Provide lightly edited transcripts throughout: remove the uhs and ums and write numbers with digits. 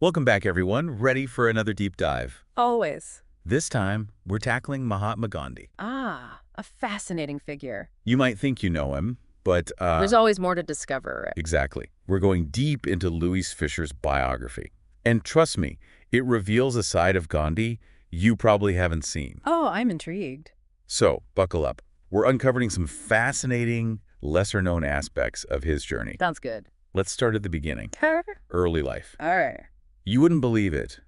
Welcome back, everyone. Ready for another deep dive. Always. This time, we're tackling Mahatma Gandhi. Ah, a fascinating figure. You might think you know him, but There's always more to discover, right? exactly. We're going deep into Louis Fischer's biography. And trust me, it reveals a side of Gandhi you probably haven't seen. Oh, I'm intrigued. So, buckle up. We're uncovering some fascinating, lesser-known aspects of his journey. Sounds good. Let's start at the beginning. All Early life. right. You wouldn't believe it,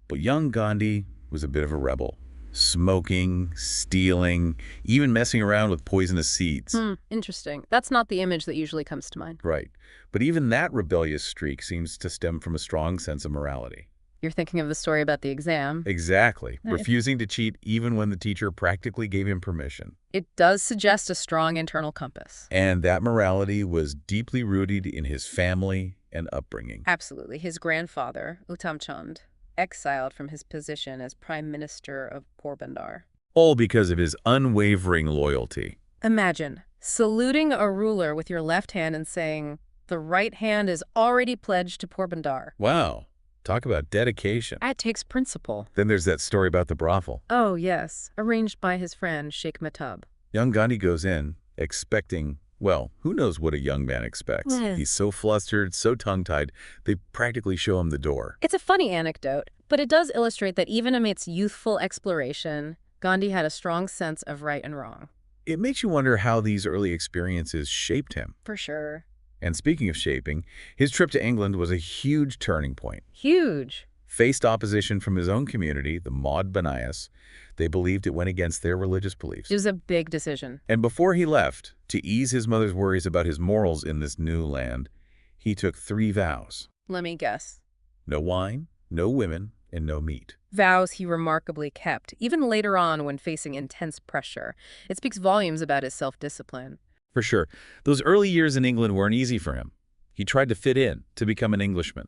but young Gandhi was a bit of a rebel. Smoking, stealing, even messing around with poisonous seeds. Interesting. That's not the image that usually comes to mind. Right. But even that rebellious streak seems to stem from a strong sense of morality. You're thinking of the story about the exam. Exactly. Nice. Refusing to cheat even when the teacher practically gave him permission. It does suggest a strong internal compass. And that morality was deeply rooted in his family and upbringing. Absolutely. His grandfather, Uttam Chand, exiled from his position as Prime Minister of Porbandar. All because of his unwavering loyalty. Imagine saluting a ruler with your left hand and saying, "The right hand is already pledged to Porbandar." Wow. Talk about dedication. That takes principle. Then there's that story about the brothel. Oh, yes, arranged by his friend Sheikh Mahtab. Young Gandhi goes in, expecting, well, who knows what a young man expects. Yeah. He's so flustered, so tongue-tied, they practically show him the door. It's a funny anecdote, but it does illustrate that even amidst youthful exploration, Gandhi had a strong sense of right and wrong. It makes you wonder how these early experiences shaped him. For sure. And speaking of shaping, his trip to England was a huge turning point. Huge. Faced opposition from his own community, the Maud Banayas. They believed it went against their religious beliefs. It was a big decision. And before he left, to ease his mother's worries about his morals in this new land, he took 3 vows. Let me guess. No wine, no women, and no meat. Vows he remarkably kept, even later on when facing intense pressure. It speaks volumes about his self-discipline. For sure. Those early years in England weren't easy for him. He tried to fit in, to become an Englishman.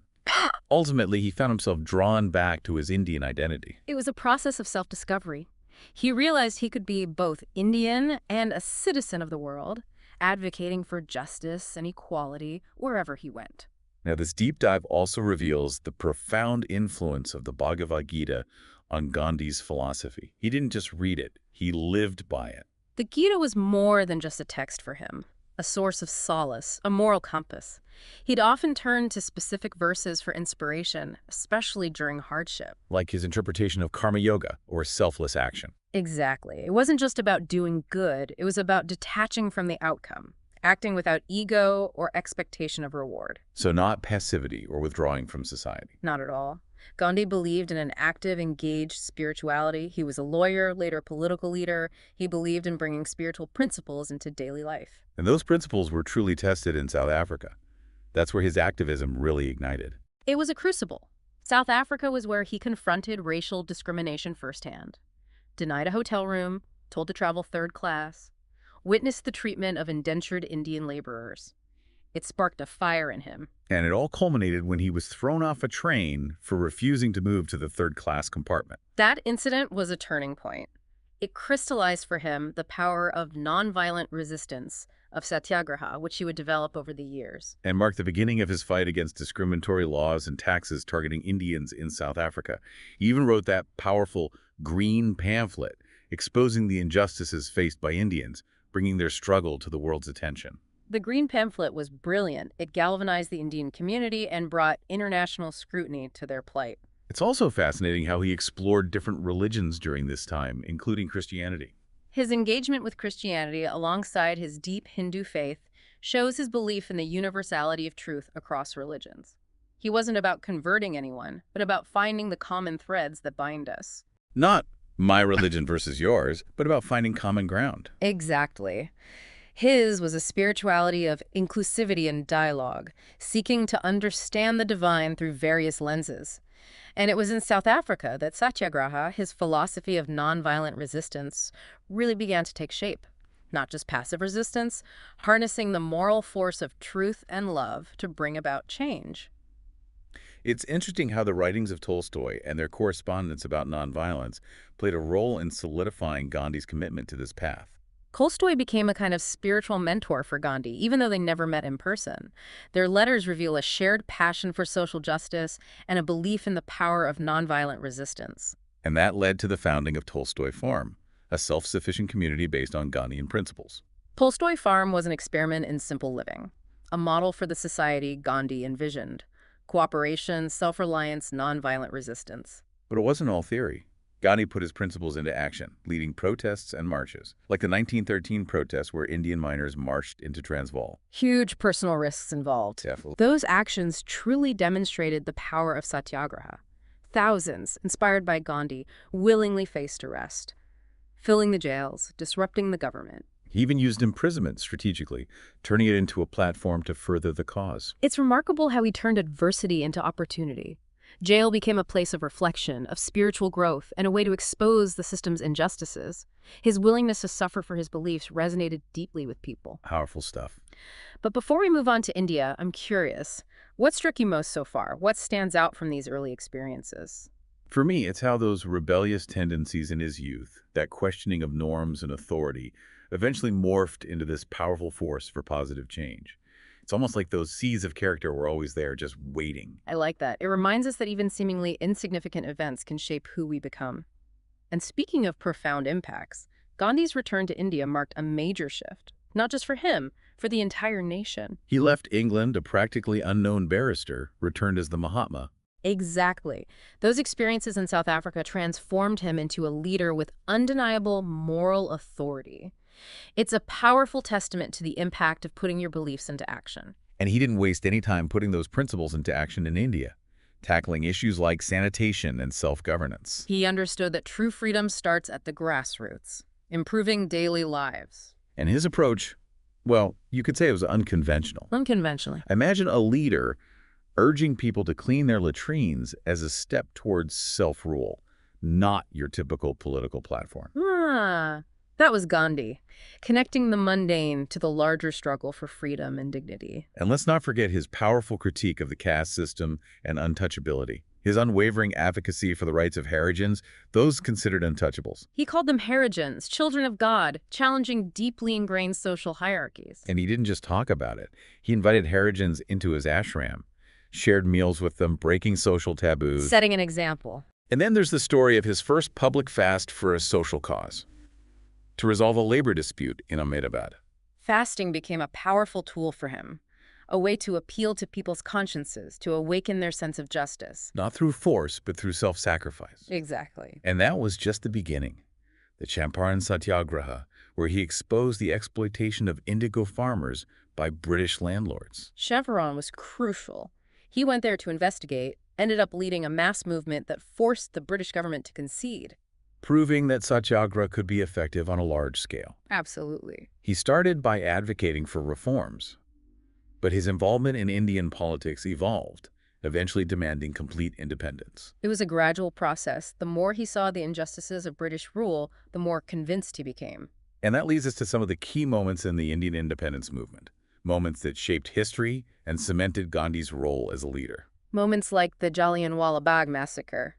Ultimately, he found himself drawn back to his Indian identity. It was a process of self-discovery. He realized he could be both Indian and a citizen of the world, advocating for justice and equality wherever he went. Now, this deep dive also reveals the profound influence of the Bhagavad Gita on Gandhi's philosophy. He didn't just read it, he lived by it. The Gita was more than just a text for him, a source of solace, a moral compass. He'd often turn to specific verses for inspiration, especially during hardship. Like his interpretation of karma yoga, or selfless action. Exactly. It wasn't just about doing good, it was about detaching from the outcome, acting without ego or expectation of reward. So not passivity or withdrawing from society. Not at all. Gandhi believed in an active, engaged spirituality. He was a lawyer, later a political leader. He believed in bringing spiritual principles into daily life. And those principles were truly tested in South Africa. That's where his activism really ignited. It was a crucible. South Africa was where he confronted racial discrimination firsthand. Denied a hotel room, told to travel third class, witnessed the treatment of indentured Indian laborers. It sparked a fire in him. And it all culminated when he was thrown off a train for refusing to move to the third-class compartment. That incident was a turning point. It crystallized for him the power of nonviolent resistance, of Satyagraha, which he would develop over the years. And marked the beginning of his fight against discriminatory laws and taxes targeting Indians in South Africa. He even wrote that powerful green pamphlet exposing the injustices faced by Indians, bringing their struggle to the world's attention. The green pamphlet was brilliant. It galvanized the Indian community and brought international scrutiny to their plight. It's also fascinating how he explored different religions during this time, including Christianity. His engagement with Christianity alongside his deep Hindu faith shows his belief in the universality of truth across religions. He wasn't about converting anyone, but about finding the common threads that bind us. Not my religion versus yours, but about finding common ground. Exactly. His was a spirituality of inclusivity and dialogue, seeking to understand the divine through various lenses. And it was in South Africa that Satyagraha, his philosophy of nonviolent resistance, really began to take shape. Not just passive resistance, harnessing the moral force of truth and love to bring about change. It's interesting how the writings of Tolstoy and their correspondence about nonviolence played a role in solidifying Gandhi's commitment to this path. Tolstoy became a kind of spiritual mentor for Gandhi, even though they never met in person. Their letters reveal a shared passion for social justice and a belief in the power of nonviolent resistance. And that led to the founding of Tolstoy Farm, a self-sufficient community based on Gandhian principles. Tolstoy Farm was an experiment in simple living, a model for the society Gandhi envisioned: cooperation, self-reliance, nonviolent resistance. But it wasn't all theory. Gandhi put his principles into action, leading protests and marches, like the 1913 protests where Indian miners marched into Transvaal. Huge personal risks involved. Definitely. Those actions truly demonstrated the power of Satyagraha. Thousands, inspired by Gandhi, willingly faced arrest, filling the jails, disrupting the government. He even used imprisonment strategically, turning it into a platform to further the cause. It's remarkable how he turned adversity into opportunity. Jail became a place of reflection, of spiritual growth, and a way to expose the system's injustices. His willingness to suffer for his beliefs resonated deeply with people. Powerful stuff. But before we move on to India, I'm curious, what struck you most so far? What stands out from these early experiences? For me, it's how those rebellious tendencies in his youth, that questioning of norms and authority, eventually morphed into this powerful force for positive change. It's almost like those seeds of character were always there, just waiting. I like that. It reminds us that even seemingly insignificant events can shape who we become. And speaking of profound impacts, Gandhi's return to India marked a major shift, not just for him, for the entire nation. He left England a practically unknown barrister, returned as the Mahatma. Exactly. Those experiences in South Africa transformed him into a leader with undeniable moral authority. It's a powerful testament to the impact of putting your beliefs into action. And he didn't waste any time putting those principles into action in India, tackling issues like sanitation and self-governance. He understood that true freedom starts at the grassroots, improving daily lives. And his approach, well, you could say it was unconventional. Unconventionally. Imagine a leader urging people to clean their latrines as a step towards self-rule, not your typical political platform. That was Gandhi, connecting the mundane to the larger struggle for freedom and dignity. And let's not forget his powerful critique of the caste system and untouchability. His unwavering advocacy for the rights of Harijans, those considered untouchables. He called them Harijans, children of God, challenging deeply ingrained social hierarchies. And he didn't just talk about it. He invited Harijans into his ashram, shared meals with them, breaking social taboos. Setting an example. And then there's the story of his first public fast for a social cause, to resolve a labor dispute in Ahmedabad. Fasting became a powerful tool for him, a way to appeal to people's consciences, to awaken their sense of justice. Not through force, but through self-sacrifice. Exactly. And that was just the beginning. The Champaran Satyagraha, where he exposed the exploitation of indigo farmers by British landlords. Chevron was crucial. He went there to investigate, ended up leading a mass movement that forced the British government to concede. Proving that Satyagraha could be effective on a large scale. Absolutely. He started by advocating for reforms, but his involvement in Indian politics evolved, eventually demanding complete independence. It was a gradual process. The more he saw the injustices of British rule, the more convinced he became. And that leads us to some of the key moments in the Indian independence movement, moments that shaped history and cemented Gandhi's role as a leader. Moments like the Jallianwala Bagh massacre,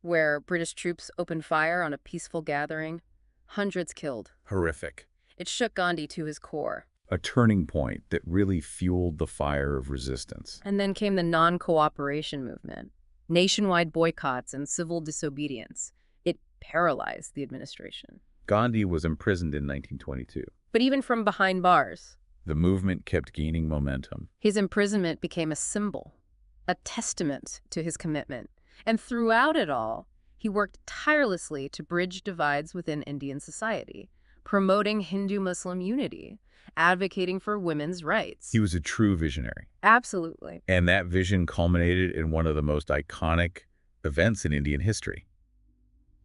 where British troops opened fire on a peaceful gathering, hundreds killed. Horrific. It shook Gandhi to his core. A turning point that really fueled the fire of resistance. And then came the non-cooperation movement, nationwide boycotts and civil disobedience. It paralyzed the administration. Gandhi was imprisoned in 1922. But even from behind bars, the movement kept gaining momentum. His imprisonment became a symbol, a testament to his commitment. And throughout it all, he worked tirelessly to bridge divides within Indian society, promoting Hindu-Muslim unity, advocating for women's rights. He was a true visionary. Absolutely. And that vision culminated in one of the most iconic events in Indian history,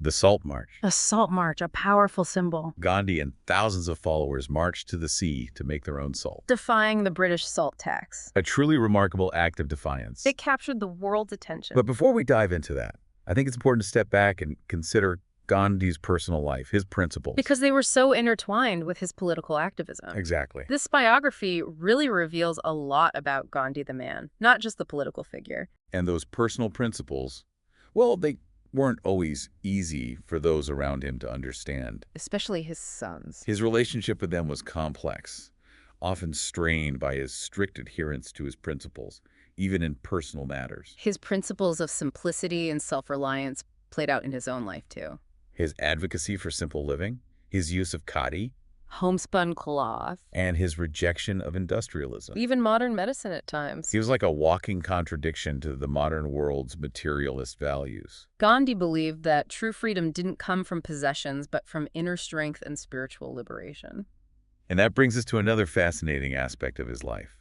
the Salt March. A salt march, a powerful symbol. Gandhi and thousands of followers marched to the sea to make their own salt, defying the British salt tax. A truly remarkable act of defiance. It captured the world's attention. But before we dive into that, I think it's important to step back and consider Gandhi's personal life, his principles. Because they were so intertwined with his political activism. Exactly. This biography really reveals a lot about Gandhi the man, not just the political figure. And those personal principles, well, they weren't always easy for those around him to understand. Especially his sons. His relationship with them was complex, often strained by his strict adherence to his principles, even in personal matters. His principles of simplicity and self-reliance played out in his own life, too. His advocacy for simple living, his use of khadi, Homespun cloth. and his rejection of industrialism. Even modern medicine at times. He was like a walking contradiction to the modern world's materialist values. Gandhi believed that true freedom didn't come from possessions, but from inner strength and spiritual liberation. And that brings us to another fascinating aspect of his life,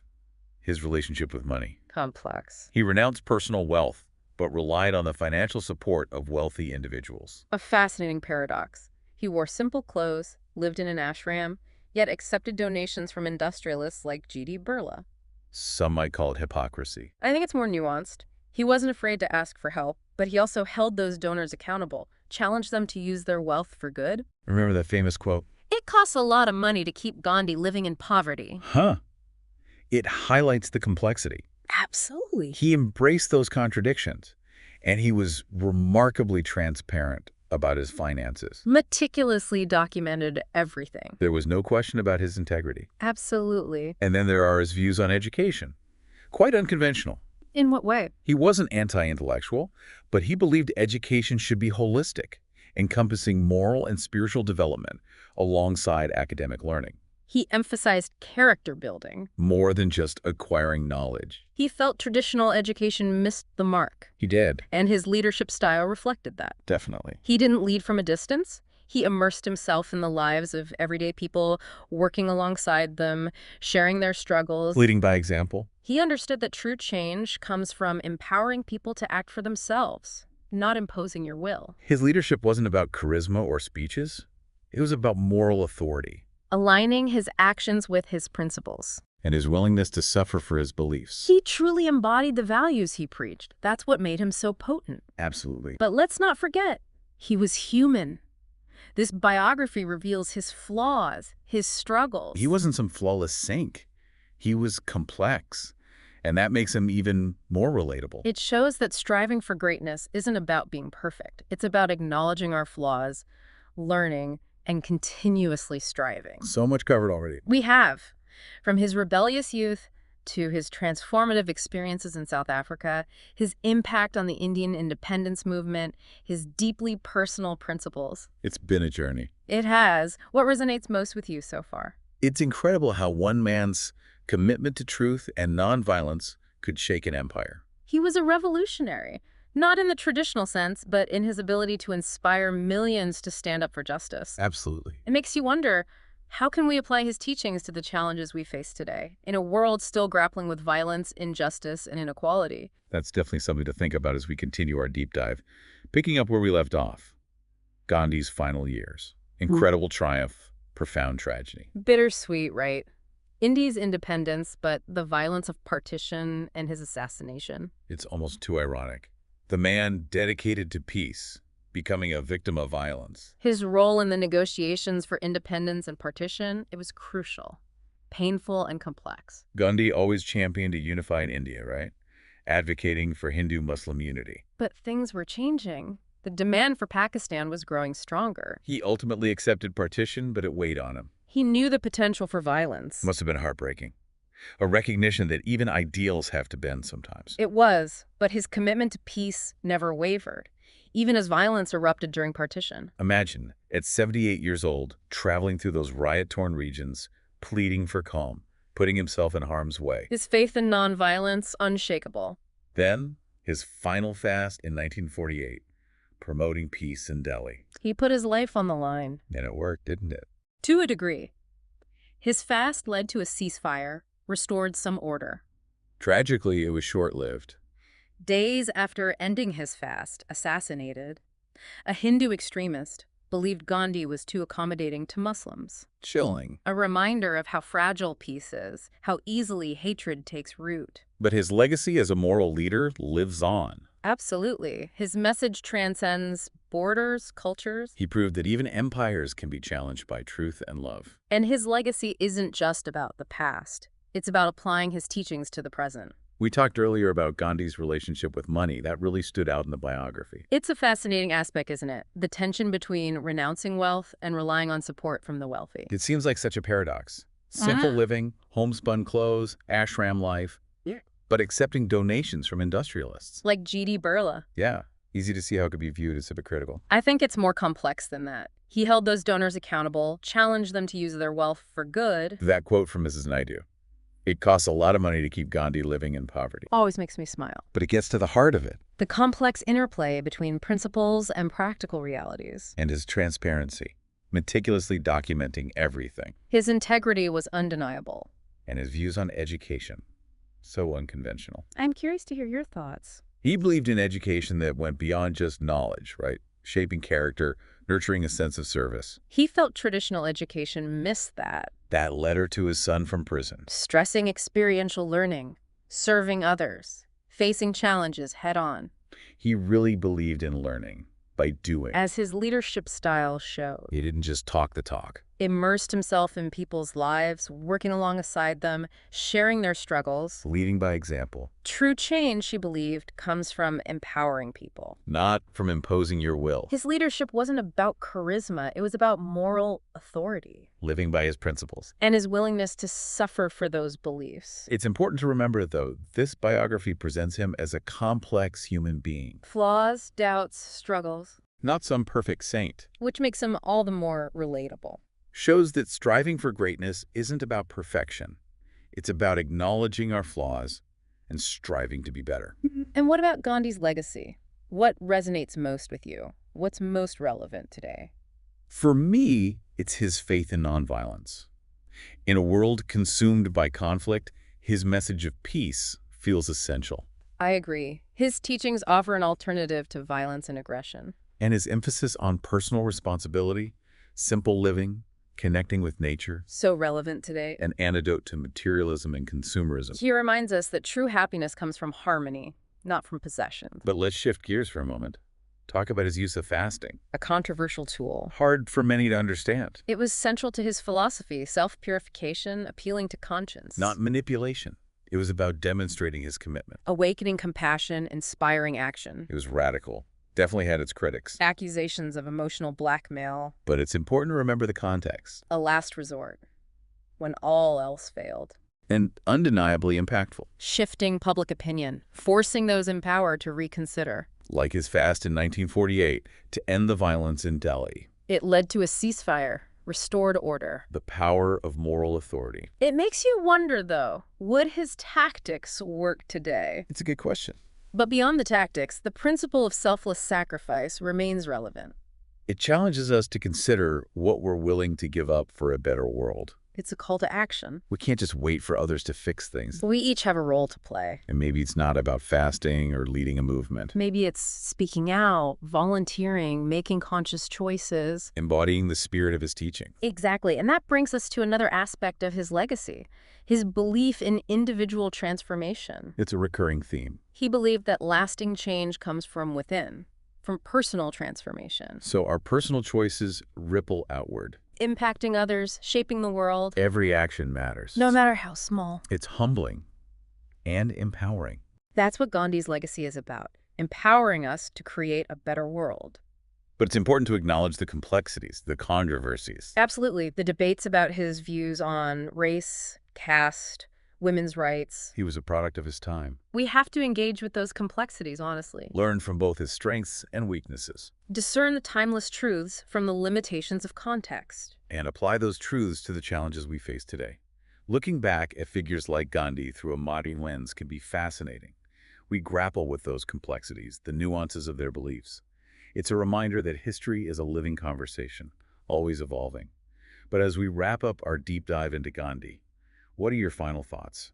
his relationship with money. Complex. He renounced personal wealth, but relied on the financial support of wealthy individuals. A fascinating paradox. He wore simple clothes, lived in an ashram, yet accepted donations from industrialists like G.D. Birla. Some might call it hypocrisy. I think it's more nuanced. He wasn't afraid to ask for help, but he also held those donors accountable, challenged them to use their wealth for good. Remember that famous quote? It costs a lot of money to keep Gandhi living in poverty. Huh. It highlights the complexity. Absolutely. He embraced those contradictions, and he was remarkably transparent about his finances. Meticulously documented everything. There was no question about his integrity. Absolutely. And then there are his views on education. Quite unconventional. In what way? He wasn't anti-intellectual, but he believed education should be holistic, encompassing moral and spiritual development alongside academic learning. He emphasized character building. More than just acquiring knowledge. He felt traditional education missed the mark. He did. And his leadership style reflected that. Definitely. He didn't lead from a distance. He immersed himself in the lives of everyday people, working alongside them, sharing their struggles. Leading by example. He understood that true change comes from empowering people to act for themselves, not imposing your will. His leadership wasn't about charisma or speeches. It was about moral authority. Aligning his actions with his principles. And his willingness to suffer for his beliefs. He truly embodied the values he preached. That's what made him so potent. Absolutely. But let's not forget, he was human. This biography reveals his flaws, his struggles. He wasn't some flawless saint. He was complex. And that makes him even more relatable. It shows that striving for greatness isn't about being perfect. It's about acknowledging our flaws, learning, and continuously striving. So much covered already. We have. From his rebellious youth to his transformative experiences in South Africa, his impact on the Indian independence movement, his deeply personal principles. It's been a journey. It has. What resonates most with you so far? It's incredible how one man's commitment to truth and nonviolence could shake an empire. He was a revolutionary, not in the traditional sense, but in his ability to inspire millions to stand up for justice. Absolutely. It makes you wonder, how can we apply his teachings to the challenges we face today, in a world still grappling with violence, injustice, and inequality? That's definitely something to think about as we continue our deep dive. Picking up where we left off, Gandhi's final years. Incredible triumph, profound tragedy. Bittersweet, right? India's independence, but the violence of partition and his assassination. It's almost too ironic. The man dedicated to peace, becoming a victim of violence. His role in the negotiations for independence and partition, it was crucial, painful, and complex. Gandhi always championed a unified India, right? Advocating for Hindu-Muslim unity. But things were changing. The demand for Pakistan was growing stronger. He ultimately accepted partition, but it weighed on him. He knew the potential for violence. Must have been heartbreaking. A recognition that even ideals have to bend sometimes. It was, but his commitment to peace never wavered, even as violence erupted during partition. Imagine, at 78 years old, traveling through those riot-torn regions, pleading for calm, putting himself in harm's way. His faith in nonviolence, unshakable. Then, his final fast in 1948, promoting peace in Delhi. He put his life on the line. And it worked, didn't it? To a degree. His fast led to a ceasefire, restored some order. Tragically, it was short-lived. Days after ending his fast, assassinated, a Hindu extremist believed Gandhi was too accommodating to Muslims. Chilling. A reminder of how fragile peace is, how easily hatred takes root. But his legacy as a moral leader lives on. Absolutely. His message transcends borders, cultures. He proved that even empires can be challenged by truth and love. And his legacy isn't just about the past. It's about applying his teachings to the present. We talked earlier about Gandhi's relationship with money. That really stood out in the biography. It's a fascinating aspect, isn't it? The tension between renouncing wealth and relying on support from the wealthy. It seems like such a paradox. Simple living, homespun clothes, ashram life, but accepting donations from industrialists. Like G.D. Birla. Yeah, easy to see how it could be viewed as hypocritical. I think it's more complex than that. He held those donors accountable, challenged them to use their wealth for good. That quote from Mrs. Naidu. It costs a lot of money to keep Gandhi living in poverty. Always makes me smile. But it gets to the heart of it. The complex interplay between principles and practical realities. And his transparency, meticulously documenting everything. His integrity was undeniable. And his views on education, so unconventional. I'm curious to hear your thoughts. He believed in education that went beyond just knowledge, right? Shaping character, nurturing a sense of service. He felt traditional education missed that. That letter to his son from prison. Stressing experiential learning, serving others, facing challenges head-on. He really believed in learning by doing. As his leadership style showed. He didn't just talk the talk. Immersed himself in people's lives, working alongside them, sharing their struggles. Leading by example. True change, she believed, comes from empowering people. Not from imposing your will. His leadership wasn't about charisma, it was about moral authority. Living by his principles. And his willingness to suffer for those beliefs. It's important to remember, though, this biography presents him as a complex human being. Flaws, doubts, struggles. Not some perfect saint. Which makes him all the more relatable. Shows that striving for greatness isn't about perfection. It's about acknowledging our flaws and striving to be better. And what about Gandhi's legacy? What resonates most with you? What's most relevant today? For me, it's his faith in nonviolence. In a world consumed by conflict, his message of peace feels essential. I agree. His teachings offer an alternative to violence and aggression. And his emphasis on personal responsibility, simple living, connecting with nature. So relevant today. An antidote to materialism and consumerism. He reminds us that true happiness comes from harmony, not from possession. But let's shift gears for a moment. Talk about his use of fasting. A controversial tool. Hard for many to understand. It was central to his philosophy, self-purification, appealing to conscience. Not manipulation. It was about demonstrating his commitment. Awakening compassion, inspiring action. It was radical. Definitely had its critics. Accusations of emotional blackmail. But it's important to remember the context. A last resort, when all else failed. And undeniably impactful. Shifting public opinion, forcing those in power to reconsider. Like his fast in 1948 to end the violence in Delhi. It led to a ceasefire, restored order. The power of moral authority. It makes you wonder, though, would his tactics work today? It's a good question. But beyond the tactics, the principle of selfless sacrifice remains relevant. It challenges us to consider what we're willing to give up for a better world. It's a call to action. We can't just wait for others to fix things. We each have a role to play. And maybe it's not about fasting or leading a movement. Maybe it's speaking out, volunteering, making conscious choices. Embodying the spirit of his teaching. Exactly. And that brings us to another aspect of his legacy, his belief in individual transformation. It's a recurring theme. He believed that lasting change comes from within, from personal transformation. So our personal choices ripple outward. Impacting others, shaping the world. Every action matters. No matter how small. It's humbling and empowering. That's what Gandhi's legacy is about, empowering us to create a better world. But it's important to acknowledge the complexities, the controversies. Absolutely. The debates about his views on race, caste, women's rights. He was a product of his time. We have to engage with those complexities, honestly. Learn from both his strengths and weaknesses. Discern the timeless truths from the limitations of context. And apply those truths to the challenges we face today. Looking back at figures like Gandhi through a modern lens can be fascinating. We grapple with those complexities, the nuances of their beliefs. It's a reminder that history is a living conversation, always evolving. But as we wrap up our deep dive into Gandhi, what are your final thoughts?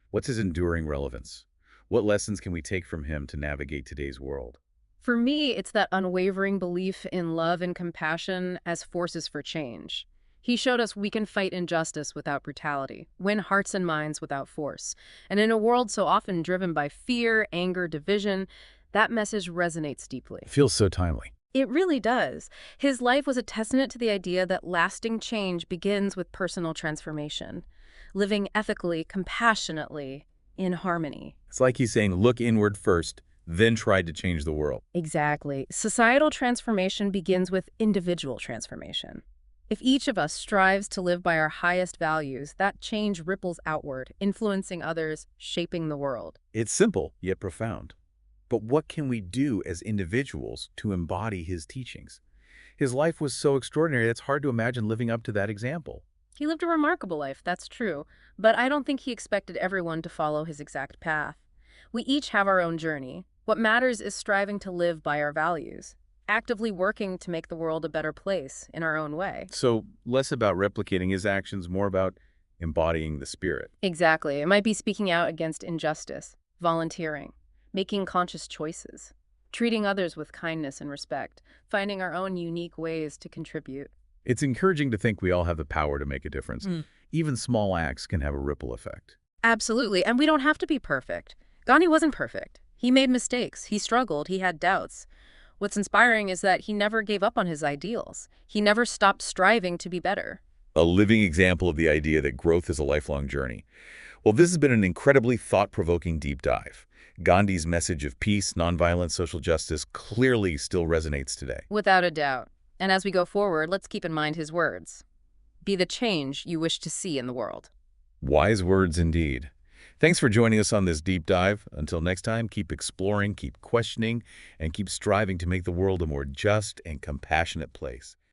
What's his enduring relevance? What lessons can we take from him to navigate today's world? For me, it's that unwavering belief in love and compassion as forces for change. He showed us we can fight injustice without brutality, win hearts and minds without force. And in a world so often driven by fear, anger, division, that message resonates deeply. It feels so timely. It really does. His life was a testament to the idea that lasting change begins with personal transformation, living ethically, compassionately, in harmony. It's like he's saying, look inward first, then try to change the world. Exactly. Societal transformation begins with individual transformation. If each of us strives to live by our highest values, that change ripples outward, influencing others, shaping the world. It's simple, yet profound. But what can we do as individuals to embody his teachings? His life was so extraordinary, it's hard to imagine living up to that example. He lived a remarkable life, that's true, but I don't think he expected everyone to follow his exact path. We each have our own journey. What matters is striving to live by our values, actively working to make the world a better place in our own way. So less about replicating his actions, more about embodying the spirit. Exactly. It might be speaking out against injustice, volunteering, making conscious choices, treating others with kindness and respect, finding our own unique ways to contribute. It's encouraging to think we all have the power to make a difference. Even small acts can have a ripple effect. Absolutely. And we don't have to be perfect. Gandhi wasn't perfect. He made mistakes. He struggled. He had doubts. What's inspiring is that he never gave up on his ideals. He never stopped striving to be better. A living example of the idea that growth is a lifelong journey. Well, this has been an incredibly thought-provoking deep dive. Gandhi's message of peace, nonviolence, social justice clearly still resonates today. Without a doubt. And as we go forward, let's keep in mind his words. Be the change you wish to see in the world. Wise words indeed. Thanks for joining us on this deep dive. Until next time, keep exploring, keep questioning, and keep striving to make the world a more just and compassionate place.